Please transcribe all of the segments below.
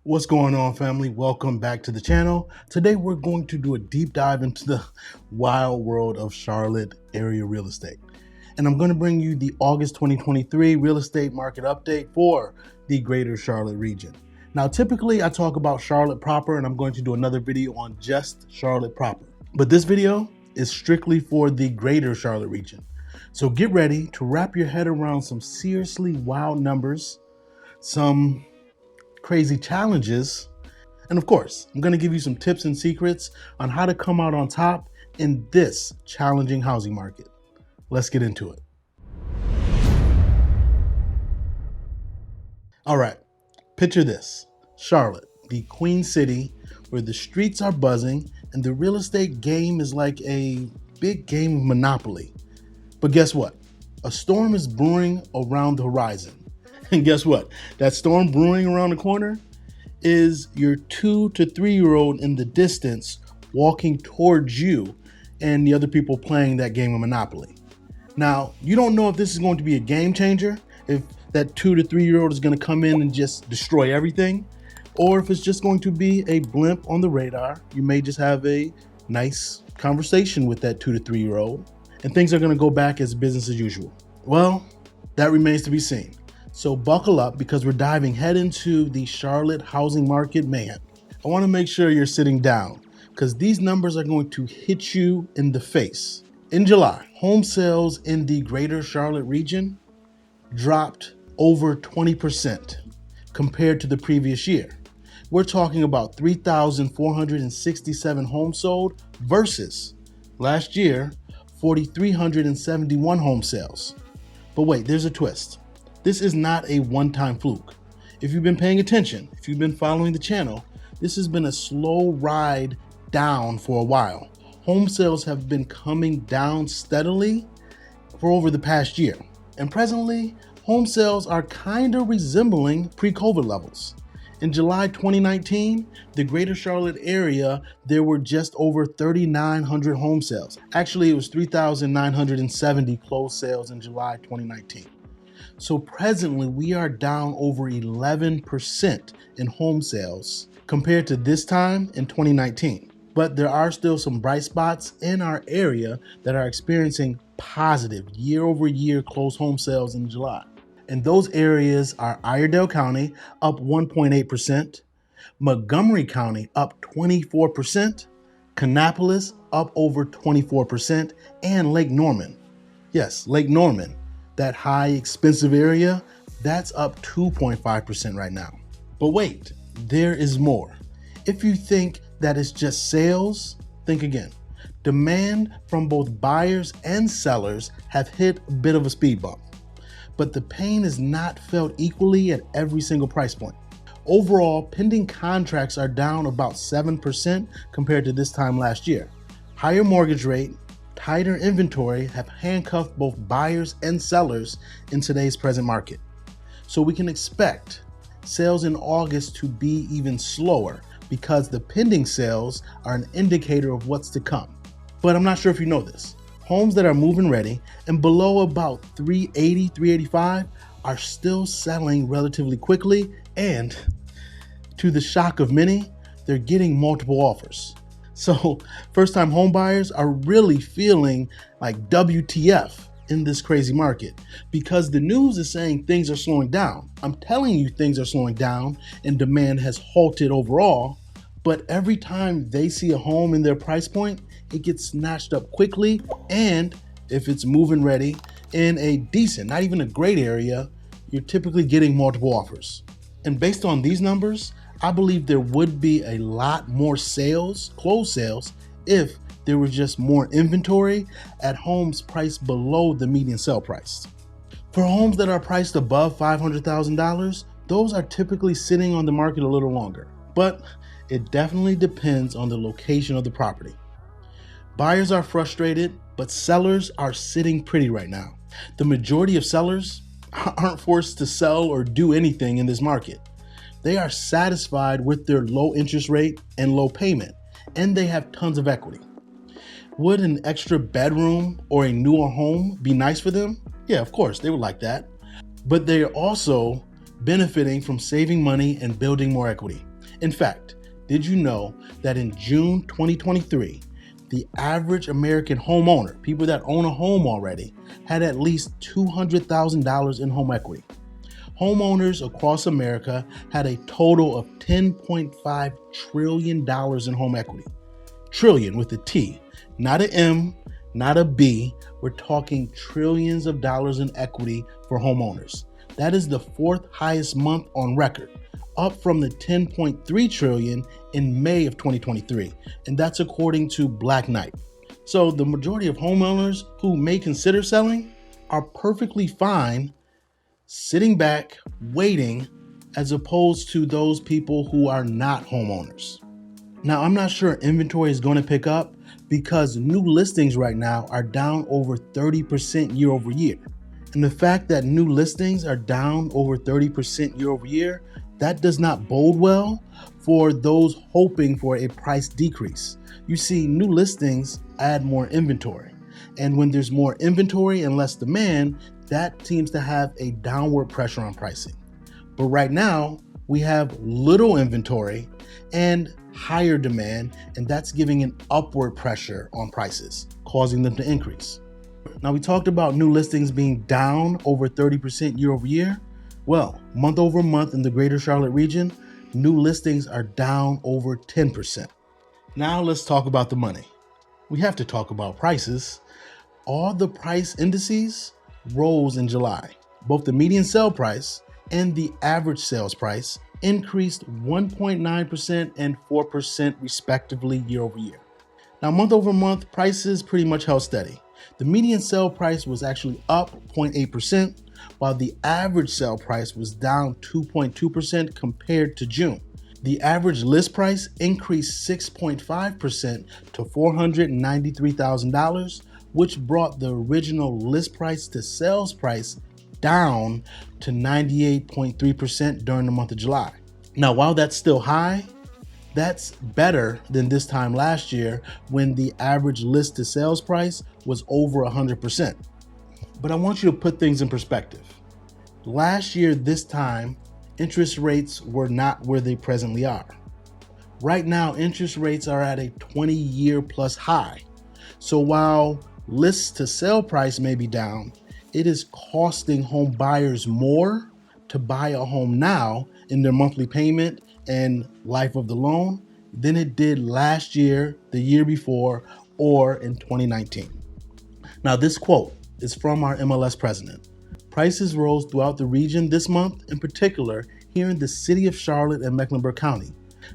What's going on, family? Welcome back to the channel. Today we're going to do a deep dive into the wild world of Charlotte area real estate. And I'm going to bring you the August 2023 real estate market update for the greater Charlotte region. Now, typically I talk about Charlotte proper, and I'm going to do another video on just Charlotte proper. But this video is strictly for the greater Charlotte region. So get ready to wrap your head around some seriously wild numbers, some crazy challenges, and of course, I'm going to give you some tips and secrets on how to come out on top in this challenging housing market. Let's get into it. All right, picture this: Charlotte, the Queen City, where the streets are buzzing and the real estate game is like a big game of Monopoly. But guess what? A storm is brewing around the horizon. And guess what? That storm brewing around the corner is your 2 to 3 year old in the distance walking towards you and the other people playing that game of Monopoly. Now, you don't know if this is going to be a game changer, if that 2 to 3 year old is going to come in and just destroy everything, or if it's just going to be a blimp on the radar. You may just have a nice conversation with that 2 to 3 year old and things are going to go back as business as usual. Well, that remains to be seen. So buckle up, because we're diving head into the Charlotte housing market mayhem. I want to make sure you're sitting down, because these numbers are going to hit you in the face. In July, home sales in the greater Charlotte region dropped over 20% compared to the previous year. We're talking about 3,467 homes sold versus last year, 4,371 home sales. But wait, there's a twist. This is not a one-time fluke. If you've been paying attention, if you've been following the channel, this has been a slow ride down for a while. Home sales have been coming down steadily for over the past year. And presently, home sales are kind of resembling pre-COVID levels. In July 2019, the greater Charlotte area, there were just over 3,900 home sales. Actually, it was 3,970 closed sales in July 2019. So presently, we are down over 11% in home sales compared to this time in 2019. But there are still some bright spots in our area that are experiencing positive year-over-year closed home sales in July. And those areas are Iredell County, up 1.8%, Montgomery County, up 24%, Kannapolis, up over 24%, and Lake Norman. Yes, Lake Norman, that high expensive area, that's up 2.5% right now. But wait, there is more. If you think that it's just sales, think again. Demand from both buyers and sellers have hit a bit of a speed bump, but the pain is not felt equally at every single price point. Overall, pending contracts are down about 7% compared to this time last year. Higher mortgage rate, tighter inventory have handcuffed both buyers and sellers in today's present market. So we can expect sales in August to be even slower, because the pending sales are an indicator of what's to come. But I'm not sure if you know this. Homes that are move-in ready and below about 380, 385 are still selling relatively quickly, and to the shock of many, they're getting multiple offers. So first-time home buyers are really feeling like WTF in this crazy market, because the news is saying things are slowing down. I'm telling you, things are slowing down and demand has halted overall, but every time they see a home in their price point, it gets snatched up quickly, and if it's move-in ready in a decent, not even a great area, you're typically getting multiple offers. And based on these numbers, I believe there would be a lot more sales, closed sales, if there was just more inventory at homes priced below the median sale price. For homes that are priced above $500,000, those are typically sitting on the market a little longer, but it definitely depends on the location of the property. Buyers are frustrated, but sellers are sitting pretty right now. The majority of sellers aren't forced to sell or do anything in this market. They are satisfied with their low interest rate and low payment, and they have tons of equity. Would an extra bedroom or a newer home be nice for them? Yeah, of course, they would like that. But they are also benefiting from saving money and building more equity. In fact, did you know that in June 2023, the average American homeowner, people that own a home already, had at least $200,000 in home equity? Homeowners across America had a total of $10.5 trillion in home equity. Trillion with a T, not an M, not a B. We're talking trillions of dollars in equity for homeowners. That is the fourth highest month on record, up from the 10.3 trillion in May of 2023, and that's according to Black Knight. So the majority of homeowners who may consider selling are perfectly fine sitting back, waiting, as opposed to those people who are not homeowners. Now, I'm not sure inventory is going to pick up because new listings right now are down over 30% year over year. And the fact that new listings are down over 30% year over year, that does not bode well for those hoping for a price decrease. You see, new listings add more inventory. And when there's more inventory and less demand, that seems to have a downward pressure on pricing. But right now, we have little inventory and higher demand, and that's giving an upward pressure on prices, causing them to increase. Now, we talked about new listings being down over 30% year over year. Well, month over month in the greater Charlotte region, new listings are down over 10%. Now let's talk about the money. We have to talk about prices. All the price indices rose in July. Both the median sale price and the average sales price increased 1.9% and 4% respectively year over year. Now, month over month, prices pretty much held steady. The median sale price was actually up 0.8%, while the average sale price was down 2.2% compared to June. The average list price increased 6.5% to $493,000, which brought the original list price to sales price down to 98.3% during the month of July. Now, while that's still high, that's better than this time last year when the average list to sales price was over 100%. But I want you to put things in perspective. Last year, this time, interest rates were not where they presently are. Right now, interest rates are at a 20-year plus high. So while list to sale price may be down, it is costing home buyers more to buy a home now in their monthly payment and life of the loan than it did last year, the year before, or in 2019. Now, this quote is from our MLS president. Prices rose throughout the region this month, in particular here in the city of Charlotte and Mecklenburg County.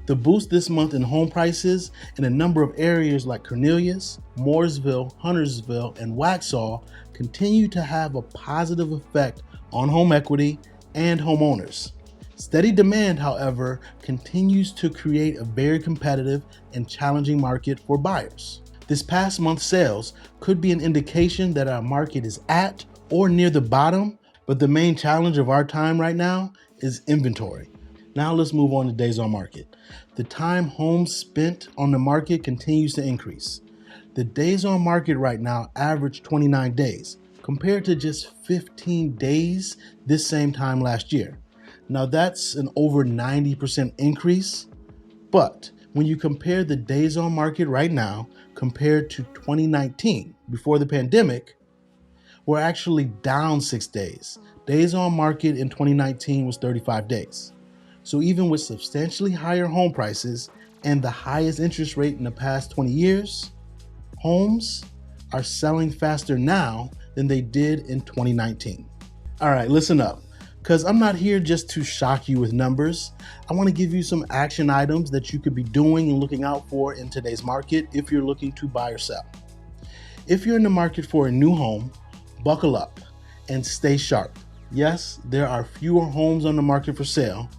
The boost this month in home prices in a number of areas like Cornelius, Mooresville, Huntersville, and Waxhaw continue to have a positive effect on home equity and homeowners. Steady demand, however, continues to create a very competitive and challenging market for buyers. This past month's sales could be an indication that our market is at or near the bottom, but the main challenge of our time right now is inventory. Now let's move on to days on market. The time homes spent on the market continues to increase. The days on market right now average 29 days, compared to just 15 days this same time last year. Now that's an over 90% increase, but when you compare the days on market right now compared to 2019, before the pandemic, we're actually down 6 days. Days on market in 2019 was 35 days. So even with substantially higher home prices and the highest interest rate in the past 20 years, homes are selling faster now than they did in 2019. All right, listen up, because I'm not here just to shock you with numbers. I want to give you some action items that you could be doing and looking out for in today's market if you're looking to buy or sell. If you're in the market for a new home, buckle up and stay sharp. Yes, there are fewer homes on the market for sale,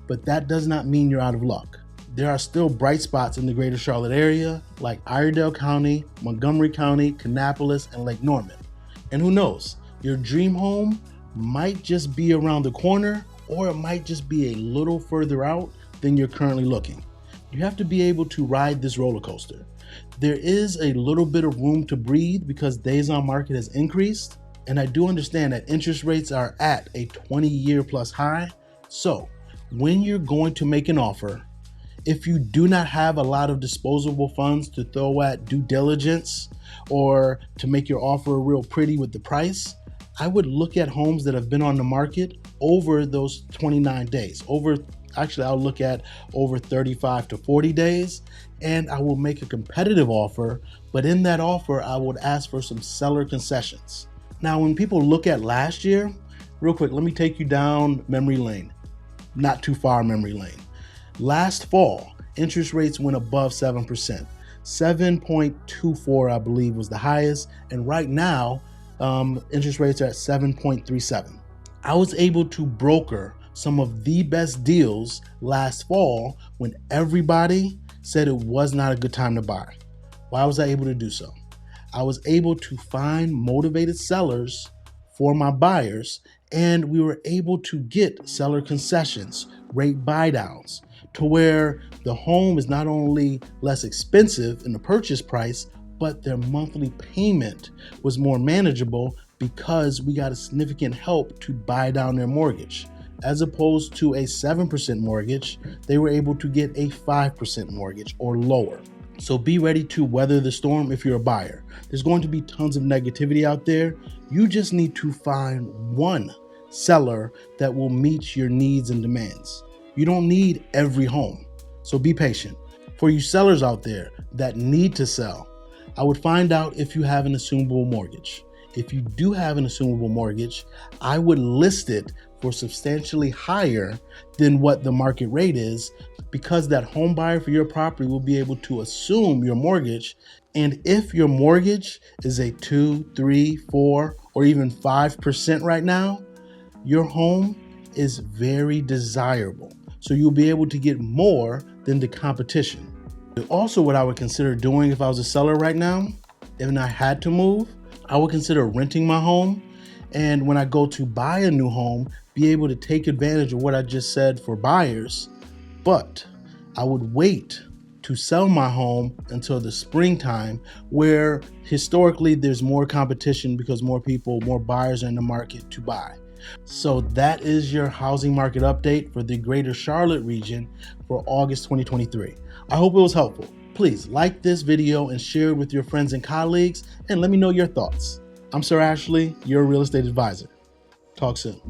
but that does not mean you're out of luck. There are still bright spots in the greater Charlotte area like Iredell County, Montgomery County, Kannapolis, and Lake Norman. And who knows, your dream home might just be around the corner, or it might just be a little further out than you're currently looking. You have to be able to ride this roller coaster. There is a little bit of room to breathe because days on market has increased, and I do understand that interest rates are at a 20-year plus high. So when you're going to make an offer, If you do not have a lot of disposable funds to throw at due diligence or to make your offer real pretty with the price, I would look at homes that have been on the market over those 29 days. I'll look at over 35 to 40 days, and I will make a competitive offer, but in that offer, I would ask for some seller concessions. Now, when people look at last year, real quick, let me take you down memory lane, not too far memory lane. Last fall, interest rates went above 7%. 7.24, I believe, was the highest, and right now, interest rates are at 7.37. I was able to broker some of the best deals last fall when everybody said it was not a good time to buy. Why was I able to do so? I was able to find motivated sellers for my buyers, and we were able to get seller concessions, rate buy downs, to where the home is not only less expensive in the purchase price, but their monthly payment was more manageable because we got a significant help to buy down their mortgage. As opposed to a 7% mortgage, they were able to get a 5% mortgage or lower. So be ready to weather the storm if you're a buyer. There's going to be tons of negativity out there. You just need to find one seller that will meet your needs and demands. You don't need every home, so be patient. For you sellers out there that need to sell, I would find out if you have an assumable mortgage. If you do have an assumable mortgage, I would list it for substantially higher than what the market rate is, because that home buyer for your property will be able to assume your mortgage. And if your mortgage is a 2, 3, 4, or even 5% right now, your home is very desirable. So you'll be able to get more than the competition. Also, what I would consider doing if I was a seller right now, if I had to move, I would consider renting my home. And when I go to buy a new home, be able to take advantage of what I just said for buyers. But I would wait to sell my home until the springtime, where historically there's more competition because more buyers are in the market to buy. So that is your housing market update for the greater Charlotte region for August 2023. I hope it was helpful. Please like this video and share it with your friends and colleagues, and let me know your thoughts. I'm Sir Ashley, your real estate advisor. Talk soon.